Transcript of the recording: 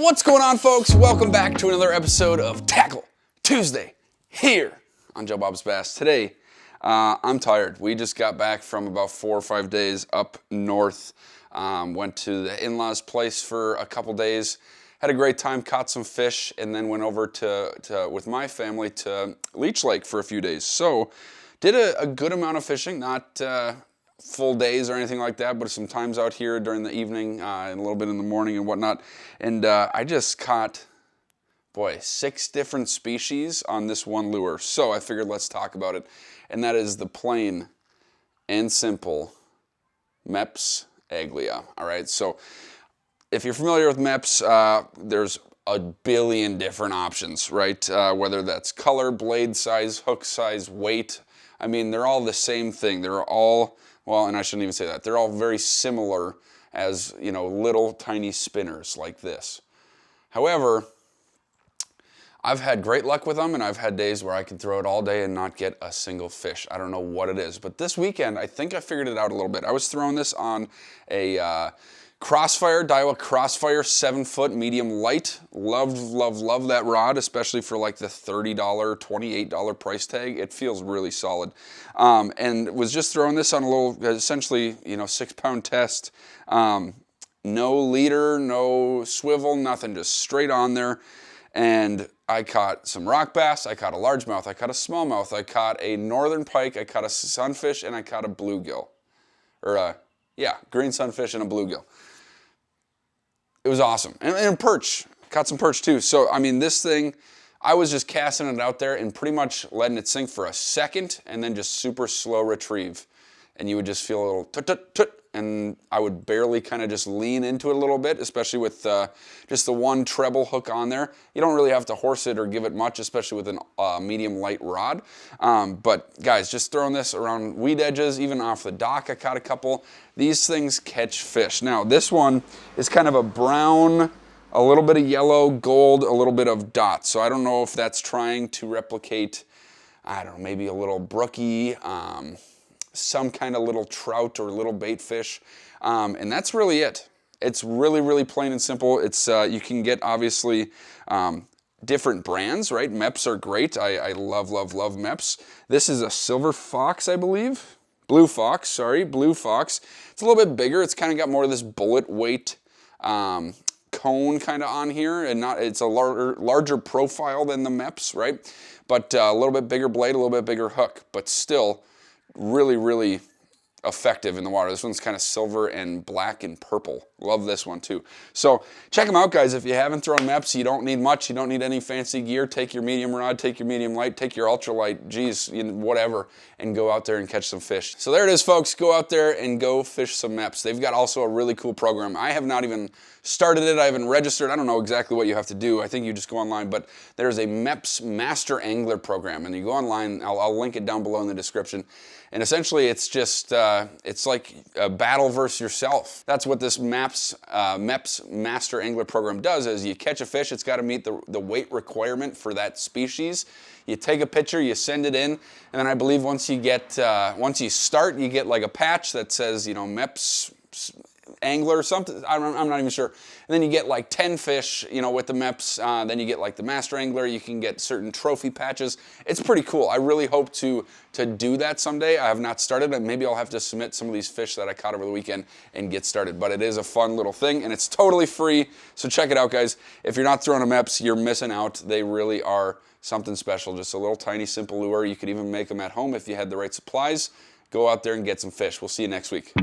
What's going on, folks? Welcome back to another episode of Tackle Tuesday here on Joe Bob's Bass. Today, I'm tired. We just got back from about 4 or 5 days up north. Went to the in-laws' place for a couple days. Had a great time, caught some fish, and then went over with my family to Leech Lake for a few days. So, did a good amount of fishing, not full days or anything like that, but some times out here during the evening and a little bit in the morning and whatnot. And I just caught, 6 different species on this one lure. So I figured let's talk about it. And that is the plain and simple Mepps Aglia. All right, so if you're familiar with Mepps, there's a billion different options, right? Whether that's color, blade size, hook size, weight. I mean, they're all the same thing. They're all, well, and I shouldn't even say that. They're all very similar as, you know, little tiny spinners like this. However, I've had great luck with them, and I've had days where I can throw it all day and not get a single fish. I don't know what it is, but this weekend, I think I figured it out a little bit. I was throwing this on a Crossfire, Daiwa Crossfire 7-foot medium light. Love that rod, especially for like the $30, $28 price tag. It feels really solid. And was just throwing this on a little, essentially, 6-pound test. No leader, no swivel, nothing, just straight on there. And I caught some rock bass, I caught a largemouth, I caught a smallmouth, I caught a northern pike, I caught a sunfish, and I caught a bluegill. Green sunfish and a bluegill. It was awesome. And a perch. Caught some perch too. So, I mean, this thing, I was just casting it out there and pretty much letting it sink for a second and then just super slow retrieve. And you would just feel a little tut-tut-tut, and I would barely kind of just lean into it a little bit, especially with just the one treble hook on there. You don't really have to horse it or give it much, especially with a medium light rod. But guys, just throwing this around weed edges, even off the dock, I caught a couple. These things catch fish. Now, this one is kind of a brown, a little bit of yellow, gold, a little bit of dots. So I don't know if that's trying to replicate, I don't know, maybe a little brookie, some kind of little trout or little bait fish, and that's really it. It's really plain and simple. It's you can get obviously different brands, right? Mepps are great. I love Mepps. This is a silver fox, I believe. Blue fox. It's a little bit bigger. It's kind of got more of this bullet weight cone kind of on here, and it's a larger profile than the Mepps, right? But a little bit bigger blade, a little bit bigger hook, but still really effective in the water. This one's kind of silver and black and purple. Love this one too. So check them out, guys. If you haven't thrown Mepps, you don't need much. You don't need any fancy gear. Take your medium rod, take your medium light, take your ultralight, whatever, and go out there and catch some fish. So there it is, folks. Go out there and go fish some Mepps. They've got also a really cool program. I have not even started it. I haven't registered. I don't know exactly what you have to do. I think you just go online, but there's a Mepps Master Angler program, and you go online. I'll link it down below in the description. And essentially, it's just, it's like a battle versus yourself. That's what this Mepps Master Angler program does, is you catch a fish, it's got to meet the weight requirement for that species. You take a picture, you send it in, and then I believe once you start, you get like a patch that says, Mepps Angler or something. I'm not even sure. And then you get like 10 fish, with the Mepps. Then you get like the Master Angler. You can get certain trophy patches. It's pretty cool. I really hope to do that someday. I have not started, and maybe I'll have to submit some of these fish that I caught over the weekend and get started. But it is a fun little thing, and it's totally free. So check it out, guys. If you're not throwing a Mepps, you're missing out. They really are something special. Just a little tiny simple lure. You could even make them at home if you had the right supplies. Go out there and get some fish. We'll see you next week.